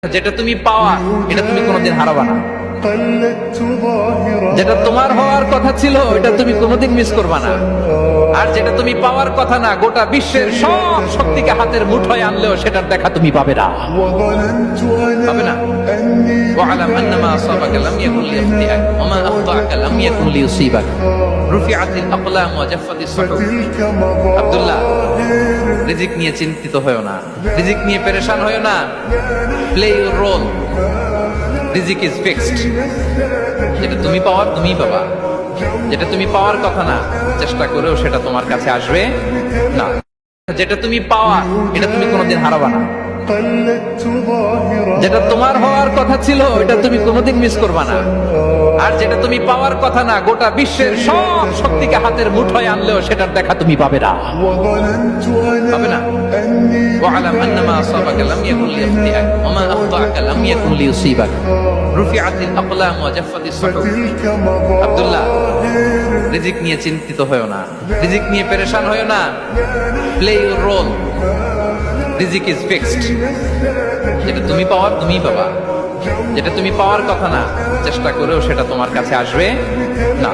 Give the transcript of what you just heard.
যেটা তুমি পাওয়া এটা তুমি কোনোদিন হারাবা না। যেটা তোমার হওয়ার কথা ছিল এটা তুমি কোনোদিন মিস করবা না। আর যেটা তুমি পাওয়ার কথা না, গোটা বিশ্বের সব শক্তিকে হাতের মুঠোয় আনলেও সেটার দেখা তুমি পাবে না, পাবে না। ওয়ালাম আন্নামা আসাবাকা লাম ইয়াকুন লিয়াখতিআক ওয়া মা আখতাআকা লাম ইয়াকুন লিয়ুসিবাক রুফিআতিল আকলাম ওয়া জাফফাতিস সুহুফ। আব্দুল্লাহ, রিজিক নিয়ে চিন্তিত হয়ো না, রিজিক নিয়ে পেরেশান হয়ো না। প্লে ইউর রোল, রিজিক ইজ ফিক্সড। যেটা তুমি পাওয়ার তুমিই পাবা, যেটা তুমি পাওয়ার কথা না চেষ্টা করেও সেটা তোমার কাছে আসবে না। যেটা তুমি পাওয়া এটা তুমি কোনোদিন হারাবা না। যেটা তোমার হওয়ার কথা ছিল এটা তুমি কোনোদিন মিস করবা না। আর যেটা তুমি পাওয়ার কথা না, গোটা বিশ্বের সব শক্তিকে হাতের মুঠোয় আনলেও সেটার দেখা তুমি পাবে না, পাবে না। ওয়ালাম আন্নামা আসাবাকা লাম ইয়াকুন লিয়াখতিআক ওয়া মা আখতাআকা লাম ইয়াকুন লিয়ুসিবাক রুফিআতিল আকলাম ওয়া জাফফাতিস সুহুফ। আব্দুল্লাহ, রিজিক নিয়ে চিন্তিত হয়ো না, রিজিক নিয়ে পেরেশান হয়ো না। প্লে ইউর রোল, রিজিক ইজ ফিক্সড। যেটা তুমি পাওয়ার তুমিই পাবা, যেটা তুমি পাওয়ার কথা না চেষ্টা করেও সেটা তোমার কাছে আসবে না।